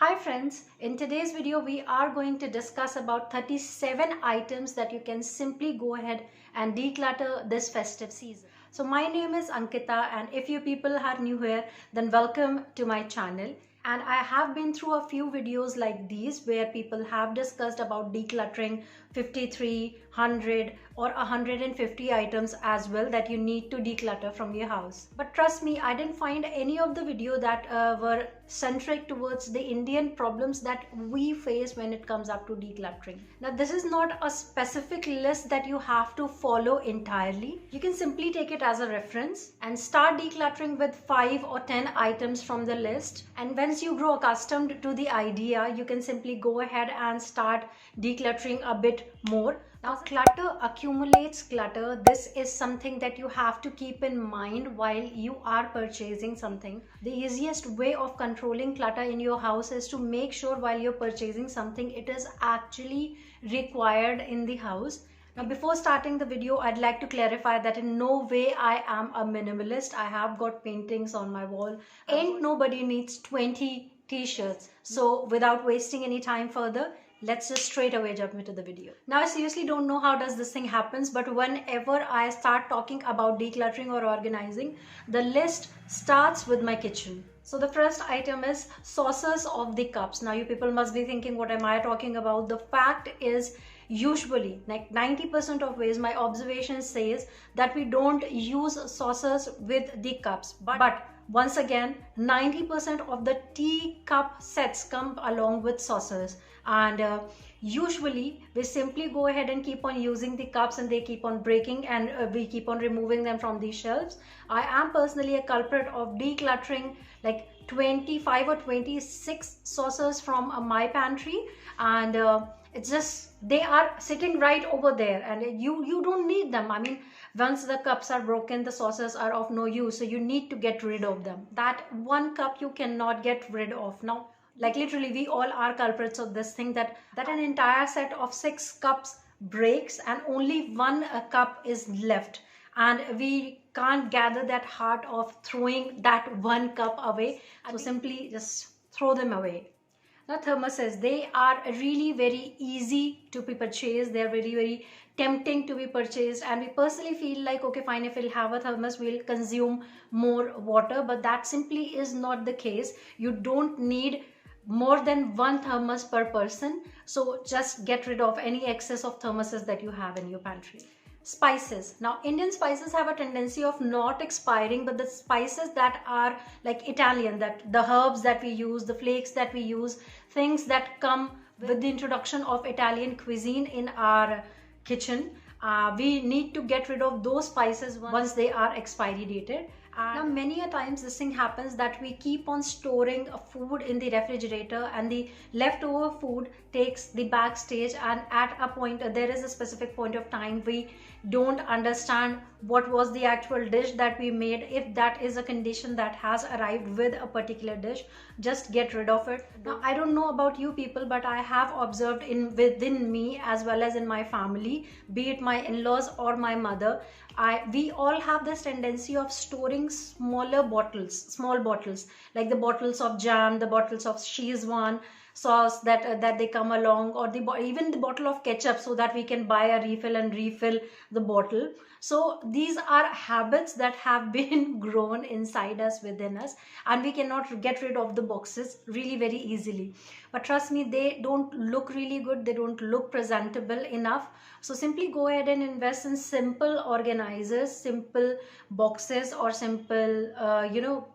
Hi friends, in today's video we are going to discuss about 37 items that you can simply go ahead and declutter this festive season. So my name is Ankita, and if you people are new here, then welcome to my channel. And I have been through a few videos like these where people have discussed about decluttering 53, 100 or 150 items as well that you need to declutter from your house. But trust me, I didn't find any of the video that were centric towards the Indian problems that we face when it comes up to decluttering. Now this is not a specific list that you have to follow entirely. You can simply take it as a reference and start decluttering with 5 or 10 items from the list, and once you grow accustomed to the idea, you can simply go ahead and start decluttering a bit more. Now, clutter accumulates clutter. This is something that you have to keep in mind while you are purchasing something. The easiest way of controlling clutter in your house is to make sure while you're purchasing something, it is actually required in the house. Now, before starting the video, I'd like to clarify that in no way I am a minimalist. I have got paintings on my wall. Ain't nobody needs 20 t-shirts. So without wasting any time further, let's just straight away jump into the video. Now, I seriously don't know how does this thing happens, but whenever I start talking about decluttering or organizing, the list starts with my kitchen. So the first item is saucers of the cups. Now you people must be thinking, what am I talking about? The fact is, usually like 90% of ways my observation says that we don't use saucers with the cups, but once again 90% of the tea cup sets come along with saucers, and usually we simply go ahead and keep on using the cups and they keep on breaking, and we keep on removing them from these shelves. I am personally a culprit of decluttering like 25 or 26 saucers from my pantry, and it's just they are sitting right over there and you don't need them. I mean, once the cups are broken, the saucers are of no use, so you need to get rid of them. That one cup you cannot get rid of. Now, like literally we all are culprits of this thing, that an entire set of 6 cups breaks and only one cup is left, and we can't gather that heart of throwing that one cup away, so simply just throw them away. Now, thermoses, they are really very easy to be purchased. They're very tempting to be purchased, and we personally feel like, okay fine, if we'll have a thermos we'll consume more water, but that simply is not the case. You don't need more than one thermos per person, so just get rid of any excess of thermoses that you have in your pantry. Spices. Now, Indian spices have a tendency of not expiring, but the spices that are like Italian, that the herbs that we use, the flakes that we use, things that come with the introduction of Italian cuisine in our kitchen, we need to get rid of those spices once they are expiry dated. Now, many a times this thing happens that we keep on storing food in the refrigerator, and the leftover food takes the backstage, and at a point, there is a specific point of time we don't understand what was the actual dish that we made. If that is a condition that has arrived with a particular dish, just get rid of it. Now, I don't know about you people, but I have observed within me as well as in my family, be it my in-laws or my mother, we all have this tendency of storing small bottles, like the bottles of jam, the bottles of Szechuan sauce that they come along, or even the bottle of ketchup, so that we can buy a refill and refill the bottle. So these are habits that have been grown inside us, within us, and we cannot get rid of the boxes really very easily. But trust me, they don't look really good, they don't look presentable enough. So simply go ahead and invest in simple organizers, simple boxes, or simple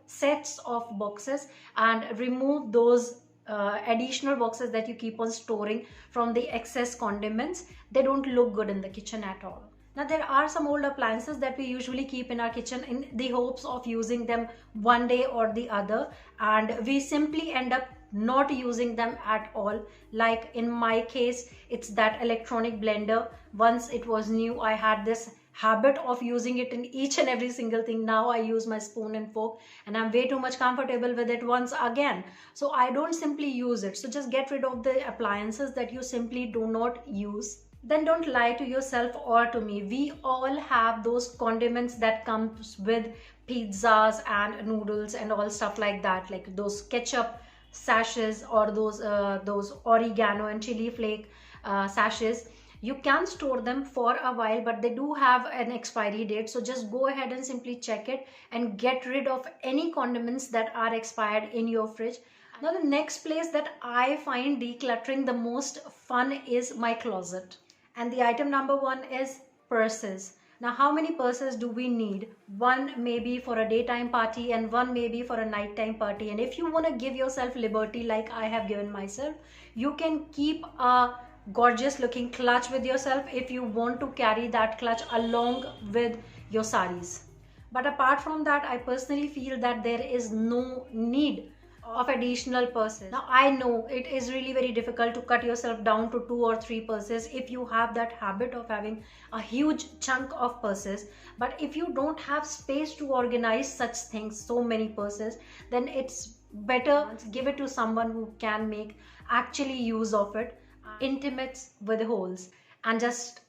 sets of boxes, and remove those additional boxes that you keep on storing from the excess condiments. They don't look good in the kitchen at all. Now, there are some old appliances that we usually keep in our kitchen in the hopes of using them one day or the other, and we simply end up not using them at all. Like in my case, it's that electronic blender. Once it was new, I had this habit of using it in each and every single thing. Now I use my spoon and fork, and I'm way too much comfortable with it once again, so I don't simply use it. So just get rid of the appliances that you simply do not use. Then don't lie to yourself or to me. We all have those condiments that comes with pizzas and noodles and all stuff like that, like those ketchup sachets or those oregano and chili flake sachets, you can store them for a while, but they do have an expiry date. So just go ahead and simply check it and get rid of any condiments that are expired in your fridge. Now the next place that I find decluttering the most fun is my closet. And the item number one is purses. Now how many purses do we need? One maybe for a daytime party and one maybe for a nighttime party. And if you want to give yourself liberty like I have given myself, you can keep a gorgeous looking clutch with yourself if you want to carry that clutch along with your saris. But apart from that, I personally feel that there is no need of additional purses. Now I know it is really very difficult to cut yourself down to 2 or 3 purses if you have that habit of having a huge chunk of purses. But if you don't have space to organize such things, so many purses, then it's better give it to someone who can make actually use of it, intimates with holes. And just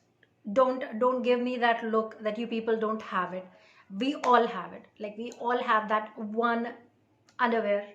don't give me that look that you people don't have it. We all have it. Like, we all have that one underwear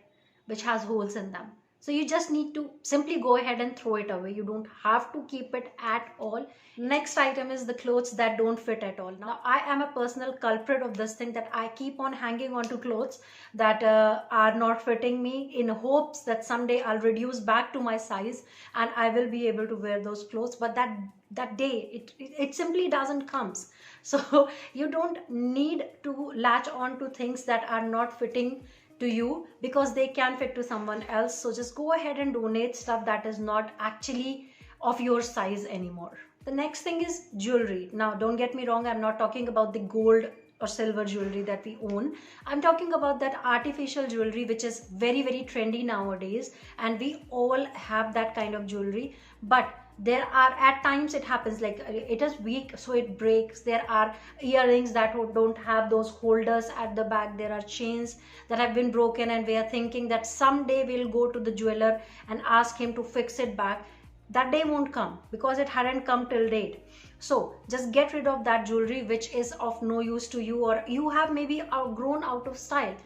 which has holes in them. So you just need to simply go ahead and throw it away. You don't have to keep it at all. Next item is the clothes that don't fit at all. Now I am a personal culprit of this thing, that I keep on hanging on to clothes that are not fitting me, in hopes that someday I'll reduce back to my size and I will be able to wear those clothes. But that day it simply doesn't comes. So you don't need to latch on to things that are not fitting to you because they can fit to someone else. So just go ahead and donate stuff that is not actually of your size anymore. The next thing is jewelry. Now don't get me wrong, I'm not talking about the gold or silver jewelry that we own. I'm talking about that artificial jewelry which is very, very trendy nowadays, and we all have that kind of jewelry. But there are, at times it happens, like it is weak so it breaks. There are earrings that don't have those holders at the back. There are chains that have been broken, and we are thinking that someday we'll go to the jeweler and ask him to fix it back. That day won't come because it hadn't come till date. So just get rid of that jewelry which is of no use to you, or you have maybe outgrown out of style.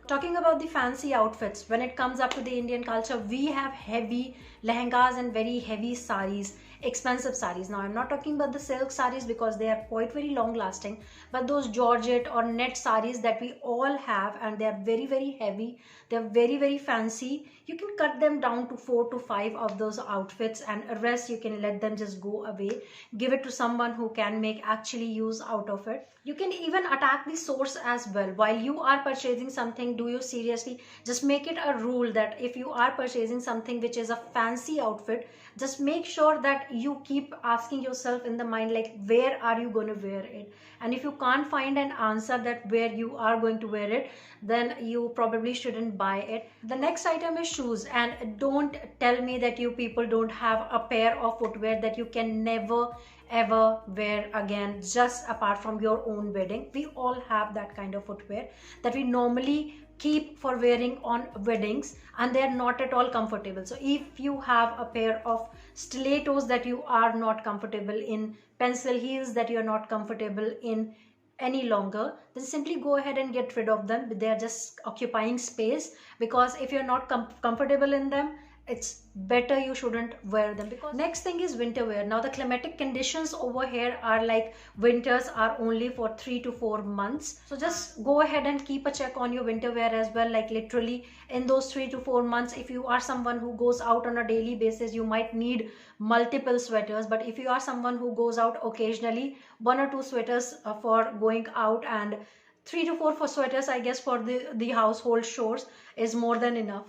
Talking about the fancy outfits, when it comes up to the Indian culture, we have heavy lehengas and very heavy saris, expensive saris. Now I'm not talking about the silk saris because they are quite very long lasting, but those georgette or net saris that we all have, and they are very, very heavy, they're very, very fancy. You can cut them down to 4 to 5 of those outfits, and the rest you can let them just go away. Give it to someone who can make actually use out of it. You can even attack the source as well. While you are purchasing something, do you seriously just make it a rule that if you are purchasing something which is a fancy outfit, just make sure that you keep asking yourself in the mind, like, where are you going to wear it? And if you can't find an answer that where you are going to wear it, then you probably shouldn't buy it. The next item is shoes. And don't tell me that you people don't have a pair of footwear that you can never ever wear again, just apart from your own wedding. We all have that kind of footwear that we normally keep for wearing on weddings, and they are not at all comfortable. So if you have a pair of stilettos that you are not comfortable in, pencil heels that you are not comfortable in any longer, then simply go ahead and get rid of them. They are just occupying space, because if you're not comfortable in them, it's better you shouldn't wear them. Because next thing is winter wear. Now the climatic conditions over here are like winters are only for 3 to 4 months. So just go ahead and keep a check on your winter wear as well. Like literally in those 3 to 4 months, if you are someone who goes out on a daily basis, you might need multiple sweaters. But if you are someone who goes out occasionally, 1 or 2 sweaters for going out, and 3 to 4 for sweaters, I guess, for the household chores is more than enough.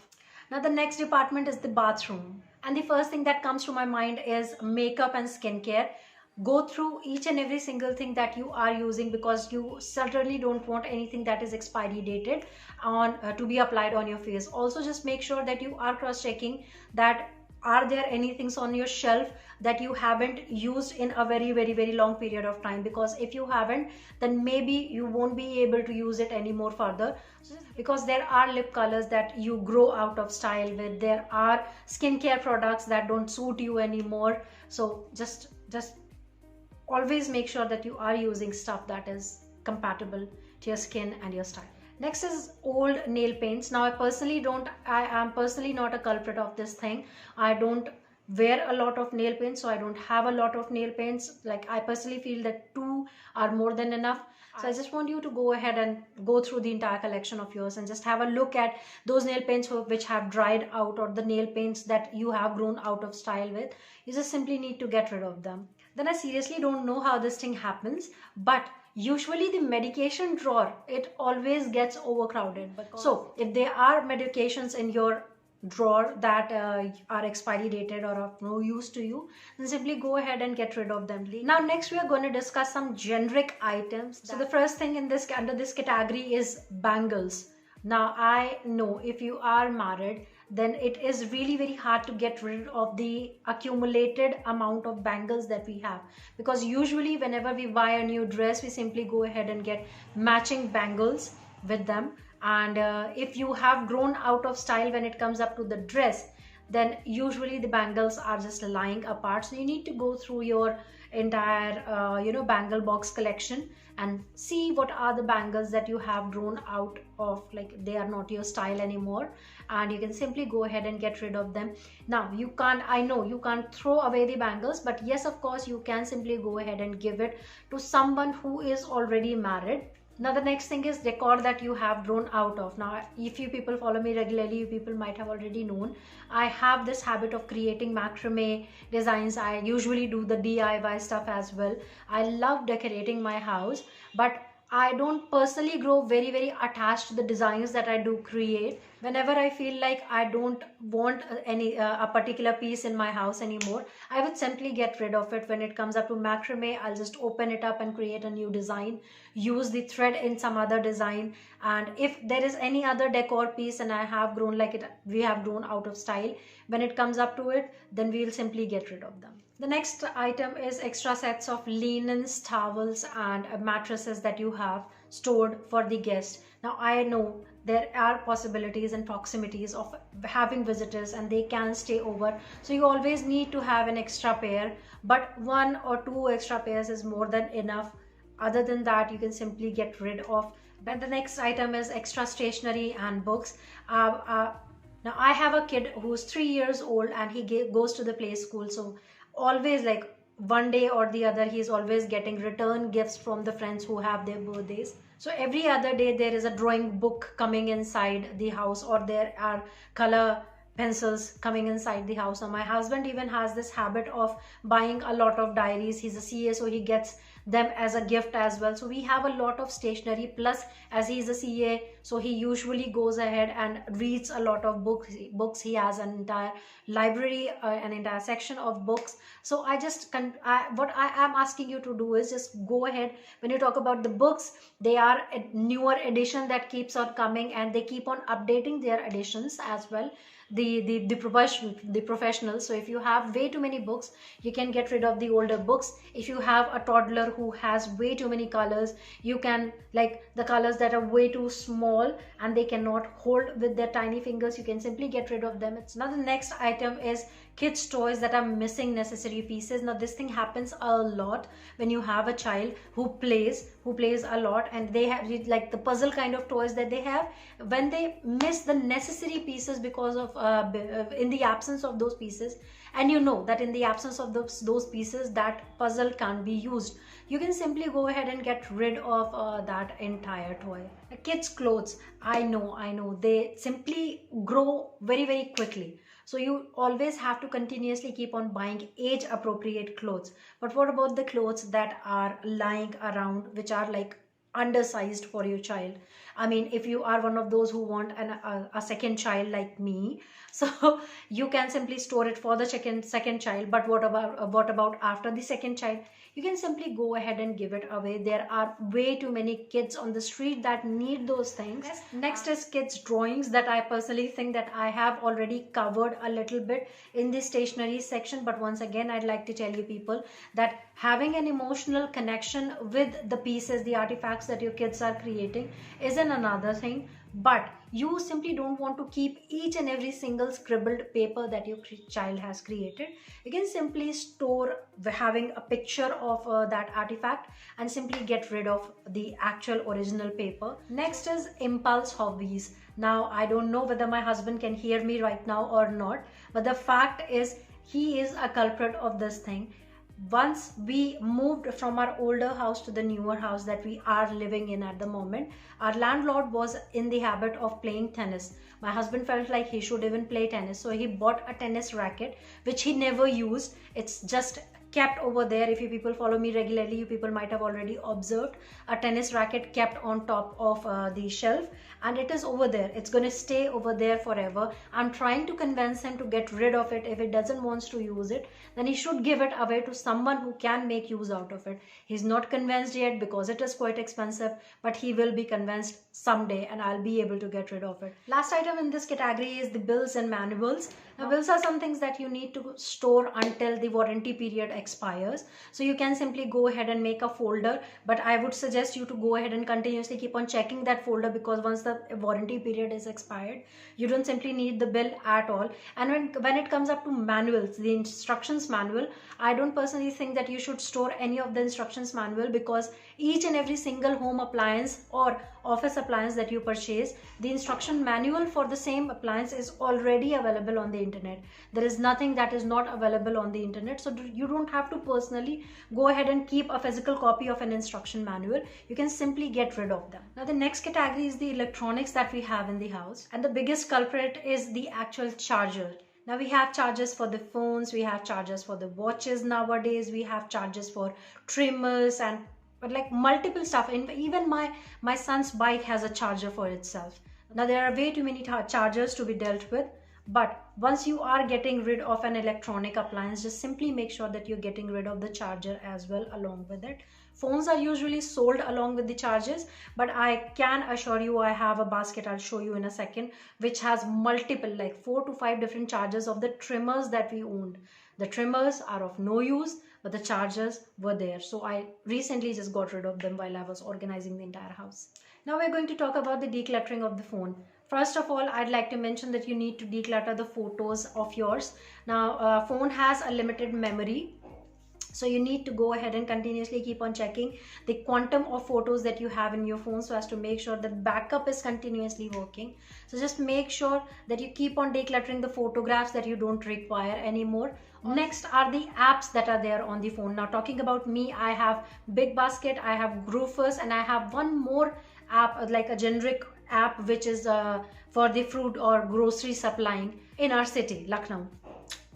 Now the next department is the bathroom, and the first thing that comes to my mind is makeup and skincare. Go through each and every single thing that you are using, because you certainly don't want anything that is expiry dated on to be applied on your face. Also just make sure that you are cross checking that are there any things on your shelf that you haven't used in a very, very, very long period of time, because if you haven't, then maybe you won't be able to use it anymore further. Because there are lip colors that you grow out of style with, there are skincare products that don't suit you anymore. So just always make sure that you are using stuff that is compatible to your skin and your style. Next is old nail paints. Now I am personally not a culprit of this thing. I don't wear a lot of nail paints, so I don't have a lot of nail paints. Like, I personally feel that 2 are more than enough. So I just want you to go ahead and go through the entire collection of yours and just have a look at those nail paints which have dried out, or the nail paints that you have grown out of style with. You just simply need to get rid of them. Then I seriously don't know how this thing happens, but usually the medication drawer, it always gets overcrowded. So if there are medications in your drawer that are expiry dated or of no use to you, then simply go ahead and get rid of them. Now next we are going to discuss some generic items. So the first thing in this, under this category, is bangles. Now I know if you are married, then it is really very hard to get rid of the accumulated amount of bangles that we have, because usually whenever we buy a new dress, we simply go ahead and get matching bangles with them. And if you have grown out of style when it comes up to the dress, then usually the bangles are just lying apart. So you need to go through your entire bangle box collection and see what are the bangles that you have grown out of, like they are not your style anymore, and you can simply go ahead and get rid of them. Now I know you can't throw away the bangles, but yes, of course you can simply go ahead and give it to someone who is already married. Now the next thing is decor that you have grown out of. Now if you people follow me regularly, you people might have already known I have this habit of creating macrame designs. I usually do the DIY stuff as well. I love decorating my house, but I don't personally grow very attached to the designs that I do create. Whenever I feel like I don't want a particular piece in my house anymore, I would simply get rid of it. When it comes up to macrame, I'll just open it up and create a new design, use the thread in some other design. And if there is any other decor piece and I have grown we have grown out of style, when it comes up to it, then we'll simply get rid of them. The next item is extra sets of linens, towels and mattresses that you have stored for the guest. Now I know there are possibilities and proximities of having visitors and they can stay over, so you always need to have an extra pair, but 1 or 2 extra pairs is more than enough. Other than that, you can simply get rid of. Then the next item is extra stationery and books. Now I have a kid who's 3 years old and he goes to the play school, so always, like, one day or the other, he's always getting return gifts from the friends who have their birthdays. So every other day there is a drawing book coming inside the house, or there are color pencils coming inside the house. Now my husband even has this habit of buying a lot of diaries. He's a CA, so he gets them as a gift as well. So we have a lot of stationery, plus as he is a CA, so he usually goes ahead and reads a lot of books. He has an entire library, an entire section of books. So what I am asking you to do is just go ahead. When you talk about the books, they are a newer edition that keeps on coming, and they keep on updating their editions as well, the professionals. So if you have way too many books, you can get rid of the older books. If you have a toddler who has way too many colors, you can, like the colors that are way too small and they cannot hold with their tiny fingers, you can simply get rid of them. Now the next item is kids toys that are missing necessary pieces. Now this thing happens a lot when you have a child who plays a lot, and they have, like, the puzzle kind of toys that they have, when they miss the necessary pieces because of in the absence of those pieces, and you know that in the absence of those pieces, that puzzle can't be used, you can simply go ahead and get rid of that entire toy. Kids clothes, I know they simply grow very quickly, so you always have to continuously keep on buying age appropriate clothes. But what about the clothes that are lying around, which are like undersized for your child? I mean, if you are one of those who want a second child like me, so you can simply store it for the second child. But what about after the second child? You can simply go ahead and give it away. There are way too many kids on the street that need those things. Next is kids drawings, that I personally think that I have already covered a little bit in the stationery section. But once again, I'd like to tell you people that having an emotional connection with the pieces, the artifacts that your kids are creating, is another thing. But you simply don't want to keep each and every single scribbled paper that your child has created, you can simply store having a picture of that artifact and simply get rid of the actual original paper. Next is impulse hobbies. Now I don't know whether my husband can hear me right now or not, but the fact is he is a culprit of this thing. Once we moved from our older house to the newer house that we are living in at the moment, our landlord was in the habit of playing tennis. My husband felt like he should even play tennis, so he bought a tennis racket which he never used. It's just kept over there. If you people follow me regularly, you people might have already observed a tennis racket kept on top of the shelf, and it is over there. It's going to stay over there forever. I'm trying to convince him to get rid of it. If he doesn't want to use it, then he should give it away to someone who can make use out of it. He's not convinced yet because it is quite expensive, but he will be convinced someday and I'll be able to get rid of it. Last item in this category is the bills and manuals. Now, bills are some things that you need to store until the warranty period expires. So you can simply go ahead and make a folder, but I would suggest you to go ahead and continuously keep on checking that folder, because once the warranty period is expired, you don't simply need the bill at all. And when it comes up to manuals, the instructions manual, I don't personally think that you should store any of the instructions manual, because each and every single home appliance or office appliance that you purchase, the instruction manual for the same appliance is already available on the internet. There is nothing that is not available on the internet, so you don't have to personally go ahead and keep a physical copy of an instruction manual. You can simply get rid of them. Now the next category is the electronics that we have in the house, and the biggest culprit is the actual charger. Now we have chargers for the phones, we have chargers for the watches nowadays, we have chargers for trimmers and like multiple stuff. And even my son's bike has a charger for itself. Now there are way too many chargers to be dealt with, but once you are getting rid of an electronic appliance, just simply make sure that you're getting rid of the charger as well along with it. Phones are usually sold along with the chargers, but I can assure you I have a basket, I'll show you in a second, which has multiple, like 4 to 5 different chargers of the trimmers that we owned. The trimmers are of no use, but the chargers were there. So I recently just got rid of them while I was organizing the entire house. Now we're going to talk about the decluttering of the phone. First of all, I'd like to mention that you need to declutter the photos of yours. Now, phone has a limited memory, so you need to go ahead and continuously keep on checking the quantum of photos that you have in your phone, so as to make sure that backup is continuously working. So just make sure that you keep on decluttering the photographs that you don't require anymore. Next are the apps that are there on the phone. Now talking about me, I have Big Basket, I have Groofers, and I have one more app, like a generic app, which is for the fruit or grocery supplying in our city, Lucknow.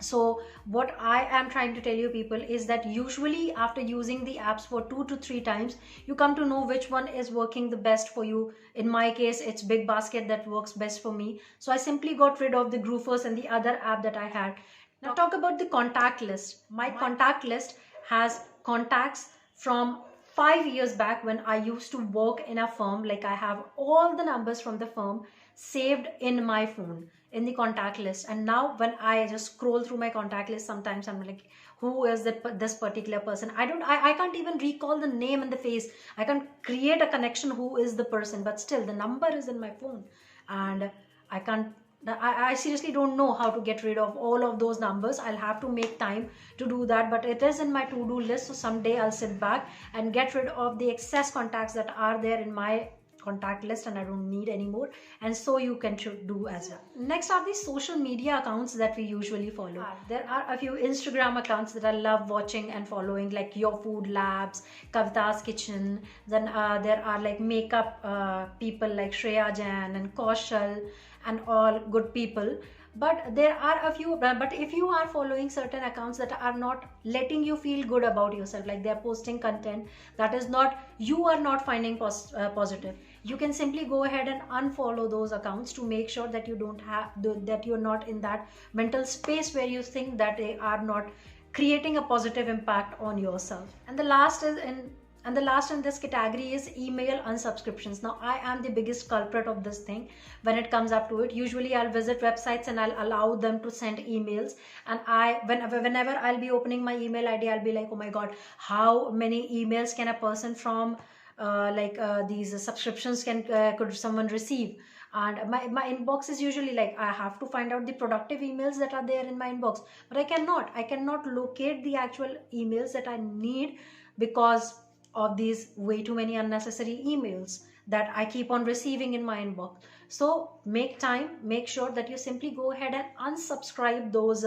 So what I am trying to tell you people is that usually after using the apps for 2 to 3 times, you come to know which one is working the best for you. In my case, it's Big Basket that works best for me. So I simply got rid of the Groofers and the other app that I had. Now talk about the contact list. My contact list has contacts from 5 years back when I used to work in a firm. Like I have all the numbers from the firm saved in my phone in the contact list, and now when I just scroll through my contact list, sometimes I'm like, who is this particular person? I can't even recall the name and the face. I can't create a connection who is the person, but still the number is in my phone, and I seriously don't know how to get rid of all of those numbers. I'll have to make time to do that, but it is in my to-do list, so someday I'll sit back and get rid of the excess contacts that are there in my contact list and I don't need anymore, and so you can do as well. Next are the social media accounts that we usually follow. There are a few Instagram accounts that I love watching and following, like Your Food Labs, Kavita's Kitchen. Then there are like makeup people like Shreya Jain and Kaushal and all good people. But there are a few, but if you are following certain accounts that are not letting you feel good about yourself, like they're posting content that is not, you are not finding positive, you can simply go ahead and unfollow those accounts to make sure that you don't have, that you're not in that mental space where you think that they are not creating a positive impact on yourself. And the last in this category is email unsubscriptions. Now I am the biggest culprit of this thing when it comes up to it. Usually I'll visit websites and I'll allow them to send emails, and whenever I'll be opening my email ID, I'll be like, oh my god, how many emails can a person from these subscriptions could someone receive? And my inbox is usually like, I have to find out the productive emails that are there in my inbox, but I cannot locate the actual emails that I need because of these way too many unnecessary emails that I keep on receiving in my inbox. So make time, make sure that you simply go ahead and unsubscribe those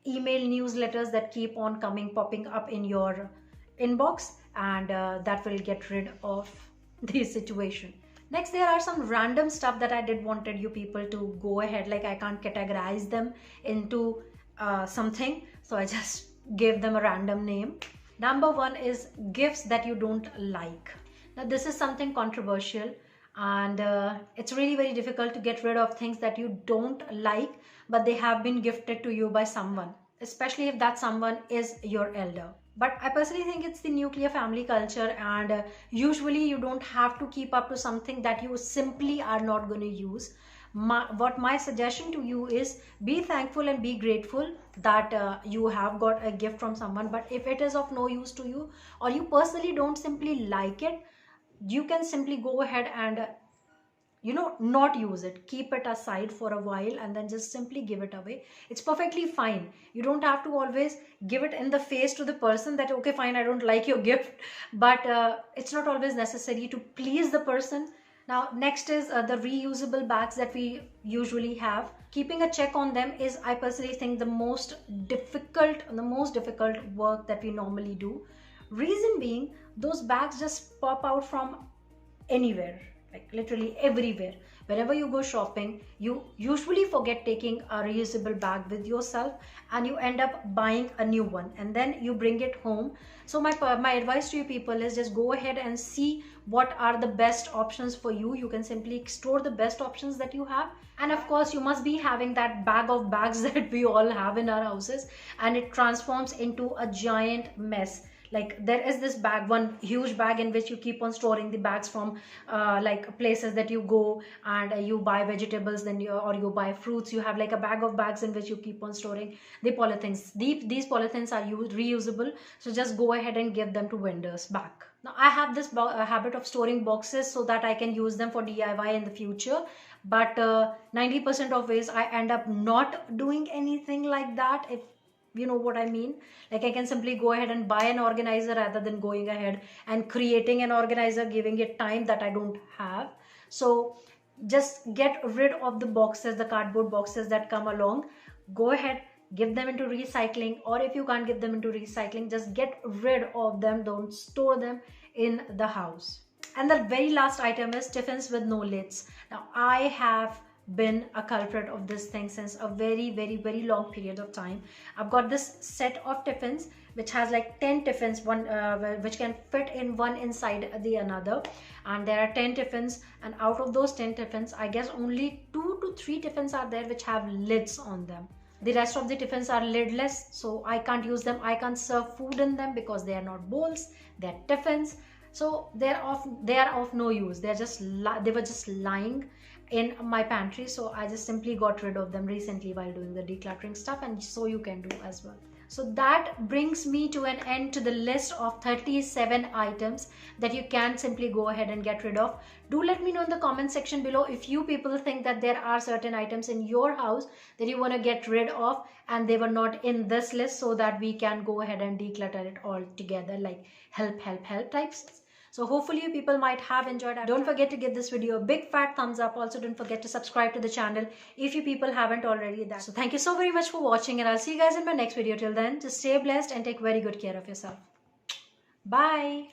email newsletters that keep on popping up in your inbox, and that will get rid of the situation. Next, there are some random stuff that I did wanted you people to go ahead, like I can't categorize them into something, so I just gave them a random name. Number one is gifts that you don't like. Now this is something controversial, and it's really very difficult to get rid of things that you don't like but they have been gifted to you by someone, especially if that someone is your elder. But I personally think it's the nuclear family culture, and usually you don't have to keep up to something that you simply are not going to use. What my suggestion to you is, be thankful and be grateful that you have got a gift from someone. But if it is of no use to you, or you personally don't simply like it, you can simply go ahead and not use it, keep it aside for a while, and then just simply give it away. It's perfectly fine. You don't have to always give it in the face to the person that, okay fine, I don't like your gift, but it's not always necessary to please the person. Now next is the reusable bags that we usually have. Keeping a check on them is, I personally think, the most difficult work that we normally do. Reason being, those bags just pop out from anywhere, like literally everywhere. Whenever you go shopping, you usually forget taking a reusable bag with yourself, and you end up buying a new one, and then you bring it home. So my advice to you people is, just go ahead and see what are the best options for you. You can simply explore the best options that you have, and of course you must be having that bag of bags that we all have in our houses, and it transforms into a giant mess. Like there is this bag, one huge bag in which you keep on storing the bags from like places that you go, and you buy vegetables, then or you buy fruits. You have like a bag of bags in which you keep on storing the polythenes. These polythenes are reusable, so just go ahead and give them to vendors back. Now I have this habit of storing boxes so that I can use them for DIY in the future, but 90% of ways I end up not doing anything like that, if you know what I mean. Like I can simply go ahead and buy an organizer rather than going ahead and creating an organizer, giving it time that I don't have. So just get rid of the boxes, the cardboard boxes that come along. Go ahead, give them into recycling, or if you can't give them into recycling, just get rid of them. Don't store them in the house. And the very last item is tiffins with no lids. Now I have been a culprit of this thing since a very long period of time. I've got this set of tiffins which has like 10 tiffins, one which can fit in one inside the another, and there are 10 tiffins, and out of those 10 tiffins, I guess only 2 to 3 tiffins are there which have lids on them. The rest of the tiffins are lidless, so I can't use them. I can't serve food in them because they are not bowls, they're tiffins. So they are of no use. They were just lying in my pantry, so I just simply got rid of them recently while doing the decluttering stuff, and so you can do as well. So that brings me to an end to the list of 37 items that you can simply go ahead and get rid of. Do let me know in the comment section below if you people think that there are certain items in your house that you want to get rid of and they were not in this list, so that we can go ahead and declutter it all together, like help types. So hopefully you people might have enjoyed it. Don't forget to give this video a big fat thumbs up. Also don't forget to subscribe to the channel if you people haven't already. So thank you so very much for watching, and I'll see you guys in my next video. Till then, just stay blessed and take very good care of yourself. Bye.